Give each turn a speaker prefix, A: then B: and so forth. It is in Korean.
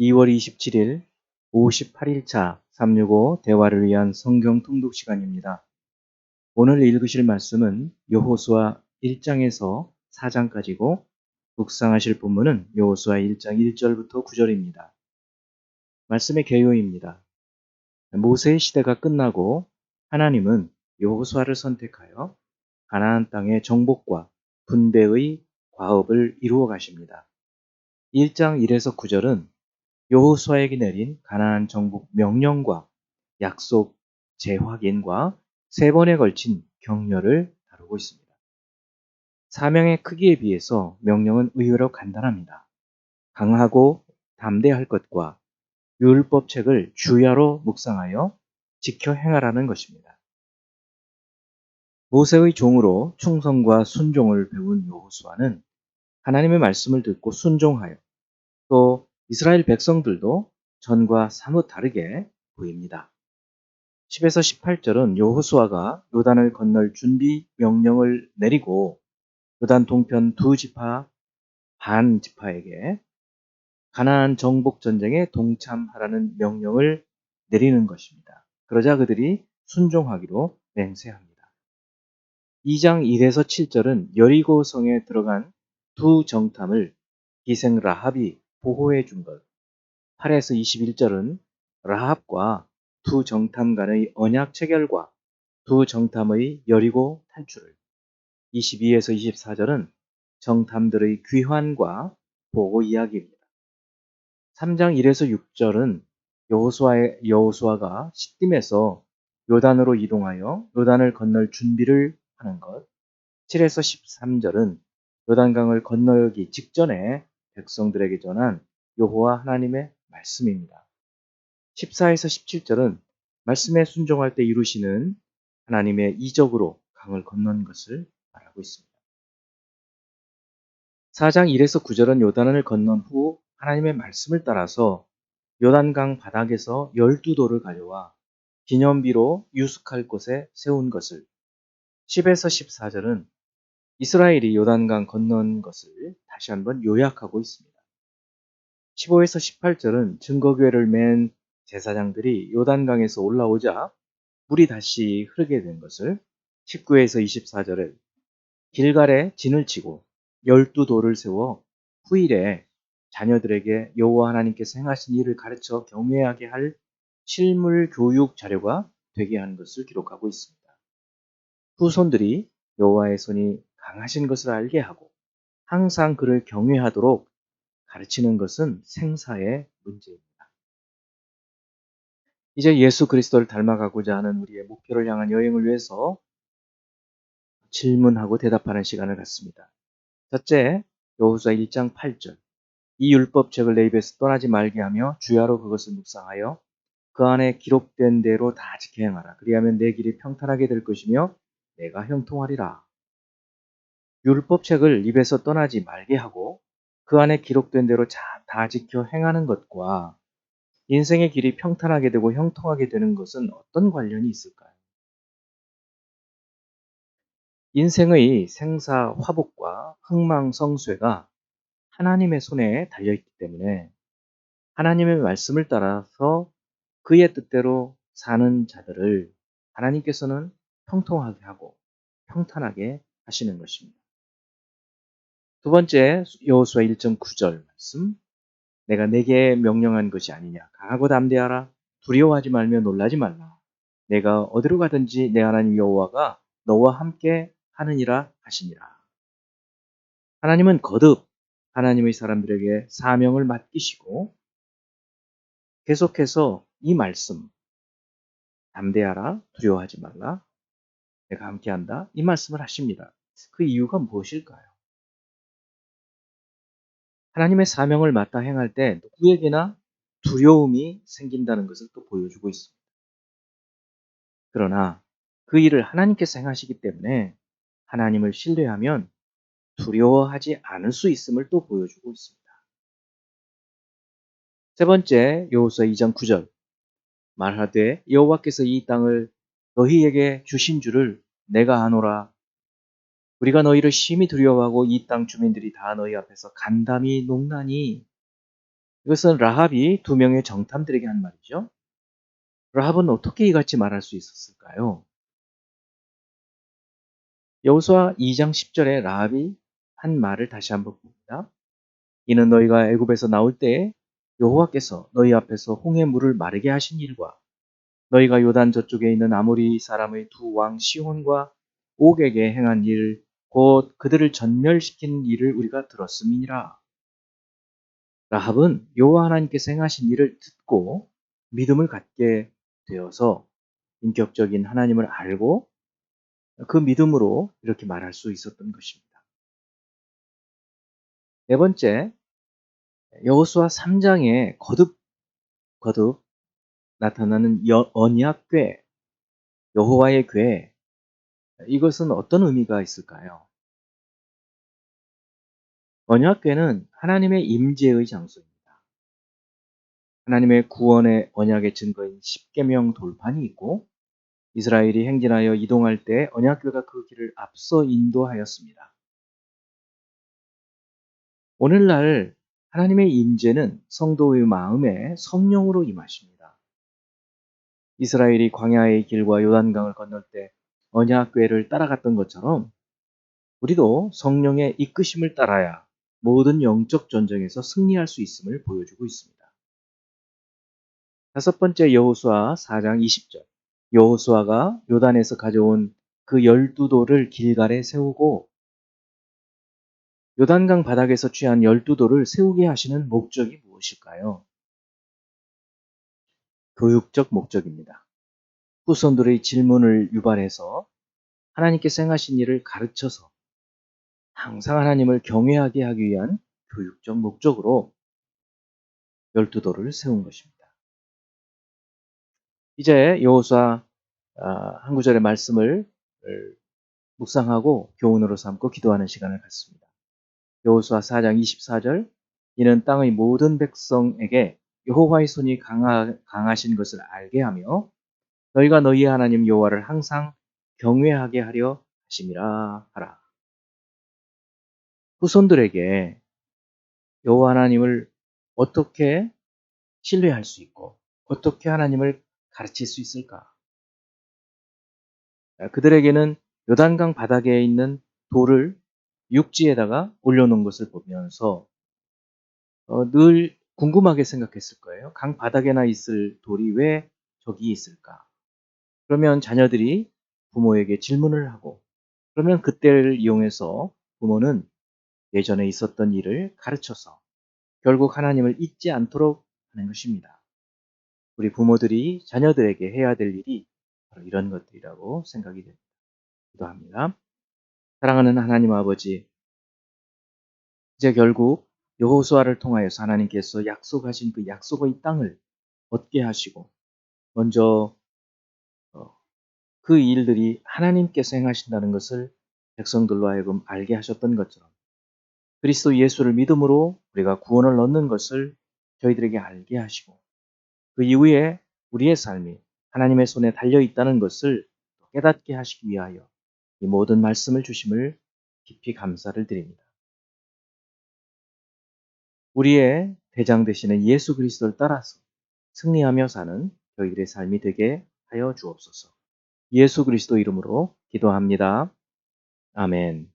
A: 2월 27일 58일차 365 대화를 위한 성경 통독 시간입니다. 오늘 읽으실 말씀은 여호수아 1장에서 4장까지고 묵상하실 본문은 여호수아 1장 1절부터 9절입니다. 말씀의 개요입니다. 모세의 시대가 끝나고 하나님은 여호수아를 선택하여 가나안 땅의 정복과 분배의 과업을 이루어 가십니다. 1장 1에서 9절은 여호수아에게 내린 가나안 정복 명령과 약속 재확인과 세 번에 걸친 격려를 다루고 있습니다. 사명의 크기에 비해서 명령은 의외로 간단합니다. 강하고 담대할 것과 율법책을 주야로 묵상하여 지켜 행하라는 것입니다. 모세의 종으로 충성과 순종을 배운 여호수아는 하나님의 말씀을 듣고 순종하여 또 이스라엘 백성들도 전과 사뭇 다르게 보입니다. 10에서 18절은 여호수아가 요단을 건널 준비 명령을 내리고 요단 동편 두 지파 반 지파에게 가나안 정복 전쟁에 동참하라는 명령을 내리는 것입니다. 그러자 그들이 순종하기로 맹세합니다. 2장 1에서 7절은 여리고 성에 들어간 두 정탐을 기생 라합이 보호해 준 것. 8에서 21절은 라합과 두 정탐 간의 언약 체결과 두 정탐의 여리고 탈출을, 22에서 24절은 정탐들의 귀환과 보고 이야기입니다. 3장 1에서 6절은 여호수아가 시딤에서 요단으로 이동하여 요단을 건널 준비를 하는 것. 7에서 13절은 요단강을 건너기 직전에 백성들에게 전한 여호와 하나님의 말씀입니다. 14에서 17절은 말씀에 순종할 때 이루시는 하나님의 이적으로 강을 건넌 것을 말하고 있습니다. 4장 1에서 9절은 요단을 건넌 후 하나님의 말씀을 따라서 요단강 바닥에서 12돌을 가져와 기념비로 유숙할 곳에 세운 것을, 10에서 14절은 이스라엘이 요단강 건넌 것을 다시 한번 요약하고 있습니다. 15에서 18절은 증거궤를 맨 제사장들이 요단강에서 올라오자 물이 다시 흐르게 된 것을, 19에서 24절에 길갈에 진을 치고 12돌을 세워 후일에 자녀들에게 여호와 하나님께서 행하신 일을 가르쳐 경외하게 할 실물 교육 자료가 되게 하는 것을 기록하고 있습니다. 후손들이 여호와의 손이 강하신 것을 알게 하고 항상 그를 경외하도록 가르치는 것은 생사의 문제입니다. 이제 예수 그리스도를 닮아가고자 하는 우리의 목표를 향한 여행을 위해서 질문하고 대답하는 시간을 갖습니다. 첫째, 여호수아 1장 8절. 이 율법책을 내 입에서 떠나지 말게 하며 주야로 그것을 묵상하여 그 안에 기록된 대로 다 지켜 행하라. 그리하면 내 길이 평탄하게 될 것이며 내가 형통하리라. 율법책을 입에서 떠나지 말게 하고 그 안에 기록된 대로 다 지켜 행하는 것과 인생의 길이 평탄하게 되고 형통하게 되는 것은 어떤 관련이 있을까요? 인생의 생사 화복과 흥망성쇠가 하나님의 손에 달려있기 때문에 하나님의 말씀을 따라서 그의 뜻대로 사는 자들을 하나님께서는 형통하게 하고 평탄하게 하시는 것입니다. 두 번째, 여호수아 1.9절 말씀. 내가 내게 명령한 것이 아니냐. 강하고 담대하라. 두려워하지 말며 놀라지 말라. 내가 어디로 가든지 내 하나님 여호와가 너와 함께 하느니라 하시니라. 하나님은 거듭 하나님의 사람들에게 사명을 맡기시고 계속해서 이 말씀, 담대하라, 두려워하지 말라, 내가 함께한다, 이 말씀을 하십니다. 그 이유가 무엇일까요? 하나님의 사명을 맡아 행할 때 누구에게나 두려움이 생긴다는 것을 또 보여주고 있습니다. 그러나 그 일을 하나님께서 행하시기 때문에 하나님을 신뢰하면 두려워하지 않을 수 있음을 또 보여주고 있습니다. 세 번째, 여호수아 2장 9절. 말하되 여호와께서 이 땅을 너희에게 주신 줄을 내가 아노라. 우리가 너희를 심히 두려워하고 이 땅 주민들이 다 너희 앞에서 간담이 녹나니. 이것은 라합이 두 명의 정탐들에게 한 말이죠. 라합은 어떻게 이같이 말할 수 있었을까요? 여호수아 2장 10절에 라합이 한 말을 다시 한번 봅니다. 이는 너희가 애굽에서 나올 때에 여호와께서 너희 앞에서 홍해 물을 마르게 하신 일과 너희가 요단 저쪽에 있는 아모리 사람의 두 왕 시혼과 옥에게 행한 일, 곧 그들을 전멸시킨 일을 우리가 들었음이니라. 라합은 여호와 하나님께서 행하신 일을 듣고 믿음을 갖게 되어서 인격적인 하나님을 알고 그 믿음으로 이렇게 말할 수 있었던 것입니다. 네 번째, 여호수아 3장에 거듭 나타나는 언약궤, 여호와의 궤, 이것은 어떤 의미가 있을까요? 언약궤는 하나님의 임재의 장소입니다. 하나님의 구원의 언약의 증거인 십계명 돌판이 있고 이스라엘이 행진하여 이동할 때 언약궤가 그 길을 앞서 인도하였습니다. 오늘날 하나님의 임재는 성도의 마음에 성령으로 임하십니다. 이스라엘이 광야의 길과 요단강을 건널 때 언약궤를 따라갔던 것처럼 우리도 성령의 이끄심을 따라야 모든 영적 전쟁에서 승리할 수 있음을 보여주고 있습니다. 다섯 번째, 여호수아 4장 20절. 여호수아가 요단에서 가져온 그 12돌을 길갈에 세우고 요단강 바닥에서 취한 12돌을 세우게 하시는 목적이 무엇일까요? 교육적 목적입니다. 후손들의 질문을 유발해서 하나님께서 행하신 일을 가르쳐서 항상 하나님을 경외하게 하기 위한 교육적 목적으로 12돌을 세운 것입니다. 이제 여호수아 한 구절의 말씀을 묵상하고 교훈으로 삼고 기도하는 시간을 갖습니다. 여호수아 4장 24절. 이는 땅의 모든 백성에게 여호와의 손이 강하신 것을 알게 하며 너희가 너희 하나님 여호와를 항상 경외하게 하려 하심이라 하라. 후손들에게 여호와 하나님을 어떻게 신뢰할 수 있고 어떻게 하나님을 가르칠 수 있을까? 그들에게는 요단강 바닥에 있는 돌을 육지에다가 올려놓은 것을 보면서 늘 궁금하게 생각했을 거예요. 강 바닥에나 있을 돌이 왜 저기 있을까? 그러면 자녀들이 부모에게 질문을 하고 그러면 그때를 이용해서 부모는 예전에 있었던 일을 가르쳐서 결국 하나님을 잊지 않도록 하는 것입니다. 우리 부모들이 자녀들에게 해야 될 일이 바로 이런 것들이라고 생각이 됩니다. 기도합니다. 사랑하는 하나님 아버지, 이제 결국 여호수아를 통하여서 하나님께서 약속하신 그 약속의 땅을 얻게 하시고 먼저 그 일들이 하나님께서 행하신다는 것을 백성들로 하여금 알게 하셨던 것처럼 그리스도 예수를 믿음으로 우리가 구원을 얻는 것을 저희들에게 알게 하시고 그 이후에 우리의 삶이 하나님의 손에 달려 있다는 것을 깨닫게 하시기 위하여 이 모든 말씀을 주심을 깊이 감사를 드립니다. 우리의 대장 되시는 예수 그리스도를 따라서 승리하며 사는 저희들의 삶이 되게 하여 주옵소서. 예수 그리스도 이름으로 기도합니다. 아멘.